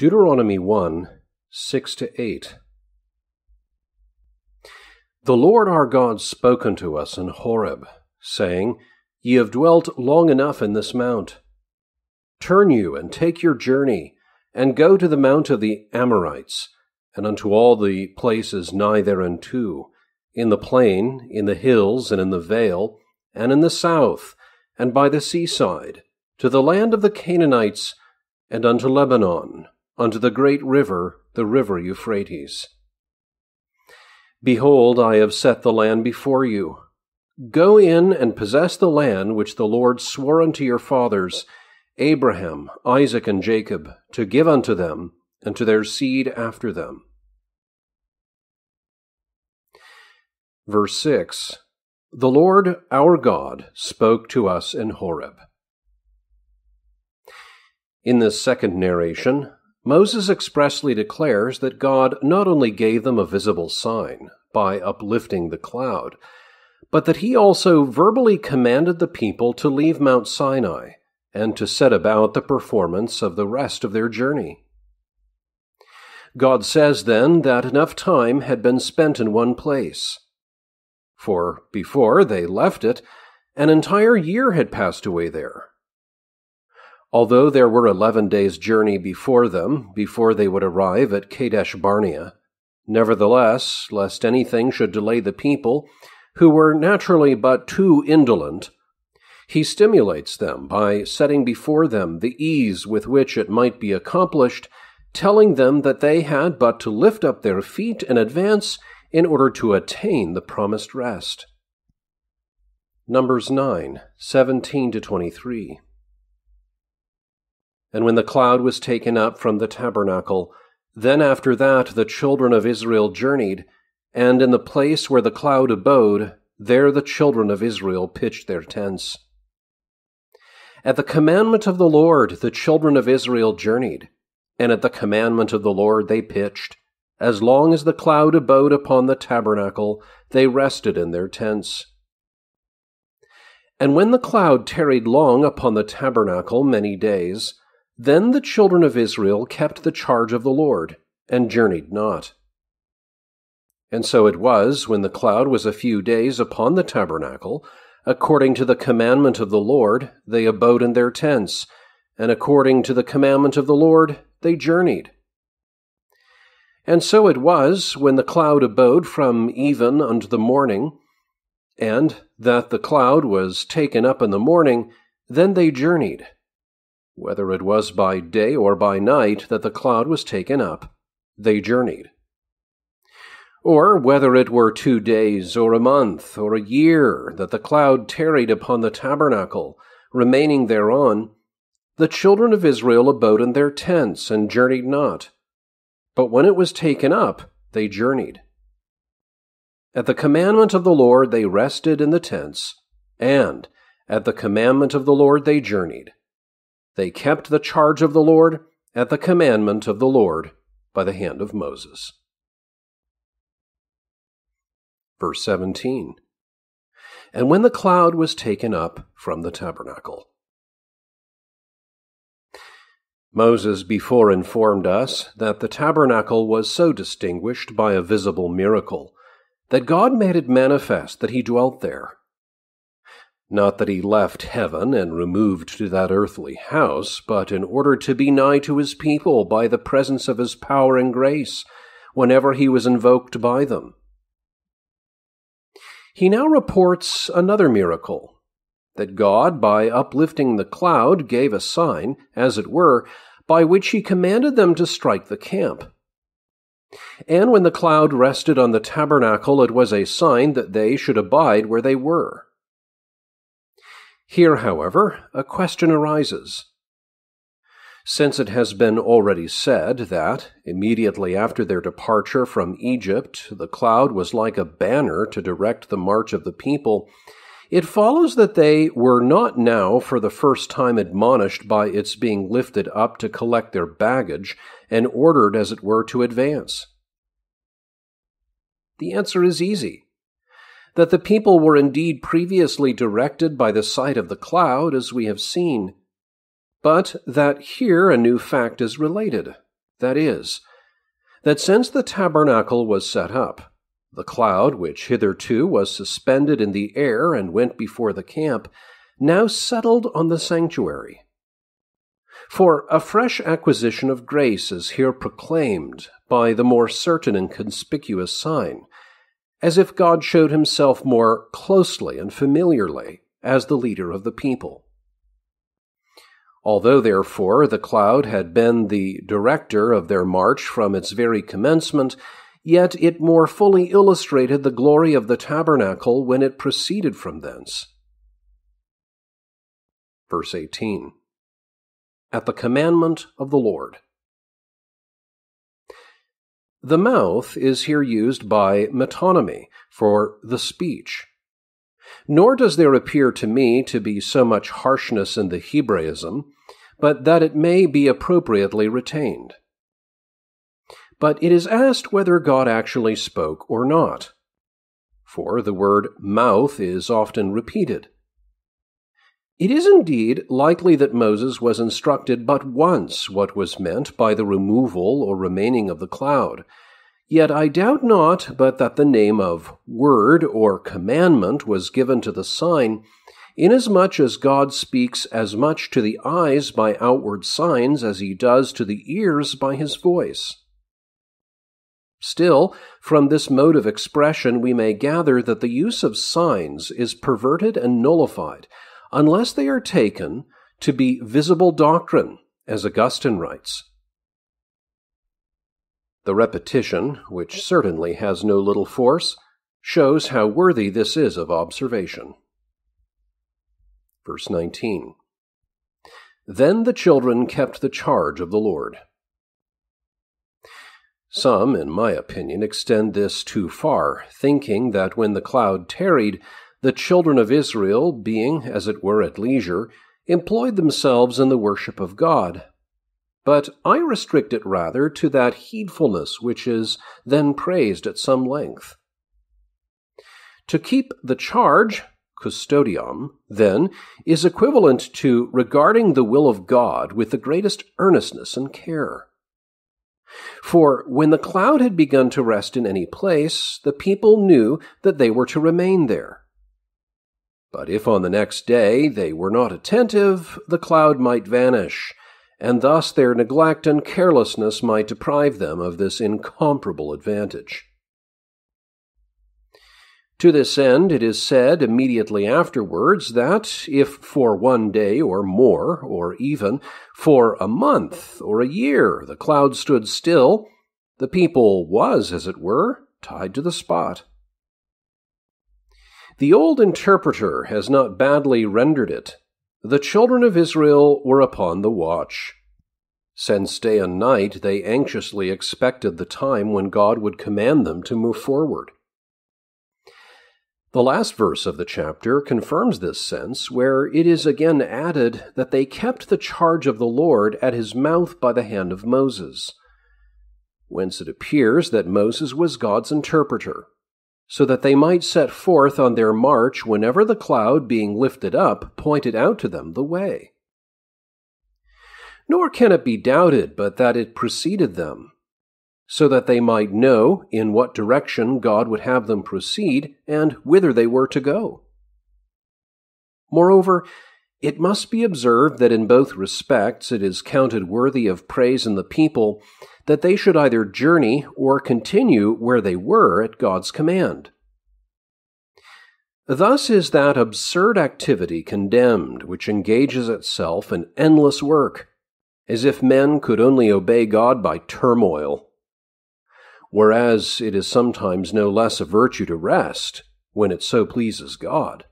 Deuteronomy 1, 6-8. The Lord our God spoke unto us in Horeb, saying, Ye have dwelt long enough in this mount. Turn you, and take your journey, and go to the mount of the Amorites, and unto all the places nigh thereunto, in the plain, in the hills, and in the vale, and in the south, and by the seaside, to the land of the Canaanites, and unto Lebanon, unto the great river, the river Euphrates. Behold, I have set the land before you. Go in and possess the land which the Lord swore unto your fathers, Abraham, Isaac, and Jacob, to give unto them, and to their seed after them. Verse 6. The Lord our God spoke to us in Horeb. In this second narration, Moses expressly declares that God not only gave them a visible sign by uplifting the cloud, but that he also verbally commanded the people to leave Mount Sinai and to set about the performance of the rest of their journey. God says then that enough time had been spent in one place, for before they left it, an entire year had passed away there. Although there were 11 days' journey before them, before they would arrive at Kadesh Barnea, nevertheless, lest anything should delay the people, who were naturally but too indolent, he stimulates them by setting before them the ease with which it might be accomplished, telling them that they had but to lift up their feet and advance in order to attain the promised rest. Numbers 9, 17-23. And when the cloud was taken up from the tabernacle, then after that the children of Israel journeyed, and in the place where the cloud abode, there the children of Israel pitched their tents. At the commandment of the Lord the children of Israel journeyed, and at the commandment of the Lord they pitched. As long as the cloud abode upon the tabernacle, they rested in their tents. And when the cloud tarried long upon the tabernacle many days, then the children of Israel kept the charge of the Lord, and journeyed not. And so it was, when the cloud was a few days upon the tabernacle, according to the commandment of the Lord, they abode in their tents, and according to the commandment of the Lord, they journeyed. And so it was, when the cloud abode from even unto the morning, and that the cloud was taken up in the morning, then they journeyed. Whether it was by day or by night that the cloud was taken up, they journeyed. Or whether it were 2 days, or a month, or a year, that the cloud tarried upon the tabernacle, remaining thereon, the children of Israel abode in their tents, and journeyed not. But when it was taken up, they journeyed. At the commandment of the Lord they rested in the tents, and at the commandment of the Lord they journeyed. They kept the charge of the Lord at the commandment of the Lord by the hand of Moses. Verse 17. And when the cloud was taken up from the tabernacle. Moses before informed us that the tabernacle was so distinguished by a visible miracle that God made it manifest that he dwelt there. Not that he left heaven and removed to that earthly house, but in order to be nigh to his people by the presence of his power and grace, whenever he was invoked by them. He now reports another miracle, that God, by uplifting the cloud, gave a sign, as it were, by which he commanded them to strike the camp. And when the cloud rested on the tabernacle, it was a sign that they should abide where they were. Here, however, a question arises. Since it has been already said that, immediately after their departure from Egypt, the cloud was like a banner to direct the march of the people, it follows that they were not now for the first time admonished by its being lifted up to collect their baggage and ordered, as it were, to advance. The answer is easy. That the people were indeed previously directed by the sight of the cloud, as we have seen, but that here a new fact is related, that is, that since the tabernacle was set up, the cloud, which hitherto was suspended in the air and went before the camp, now settled on the sanctuary. For a fresh acquisition of grace is here proclaimed by the more certain and conspicuous sign, as if God showed himself more closely and familiarly as the leader of the people. Although, therefore, the cloud had been the director of their march from its very commencement, yet it more fully illustrated the glory of the tabernacle when it proceeded from thence. Verse 18. At the commandment of the Lord. The mouth is here used by metonymy for the speech. Nor does there appear to me to be so much harshness in the Hebraism, but that it may be appropriately retained. But it is asked whether God actually spoke or not, for the word mouth is often repeated. It is indeed likely that Moses was instructed but once what was meant by the removal or remaining of the cloud, yet I doubt not but that the name of word or commandment was given to the sign, inasmuch as God speaks as much to the eyes by outward signs as he does to the ears by his voice. Still, from this mode of expression we may gather that the use of signs is perverted and nullified, unless they are taken to be visible doctrine, as Augustine writes. The repetition, which certainly has no little force, shows how worthy this is of observation. Verse 19. Then the children kept the charge of the Lord. Some, in my opinion, extend this too far, thinking that when the cloud tarried, the children of Israel, being, as it were, at leisure, employed themselves in the worship of God. But I restrict it rather to that heedfulness which is then praised at some length. To keep the charge, custodiam, then, is equivalent to regarding the will of God with the greatest earnestness and care. For when the cloud had begun to rest in any place, the people knew that they were to remain there. But if on the next day they were not attentive, the cloud might vanish, and thus their neglect and carelessness might deprive them of this incomparable advantage. To this end, it is said immediately afterwards that if for one day or more, or even for a month or a year, the cloud stood still, the people was, as it were, tied to the spot. The old interpreter has not badly rendered it. The children of Israel were upon the watch. Since day and night they anxiously expected the time when God would command them to move forward. The last verse of the chapter confirms this sense, where it is again added that they kept the charge of the Lord at his mouth by the hand of Moses, whence it appears that Moses was God's interpreter, so that they might set forth on their march whenever the cloud, being lifted up, pointed out to them the way. Nor can it be doubted but that it preceded them, so that they might know in what direction God would have them proceed and whither they were to go. Moreover, it must be observed that in both respects it is counted worthy of praise in the people that they should either journey or continue where they were at God's command. Thus is that absurd activity condemned which engages itself in endless work, as if men could only obey God by turmoil, whereas it is sometimes no less a virtue to rest when it so pleases God.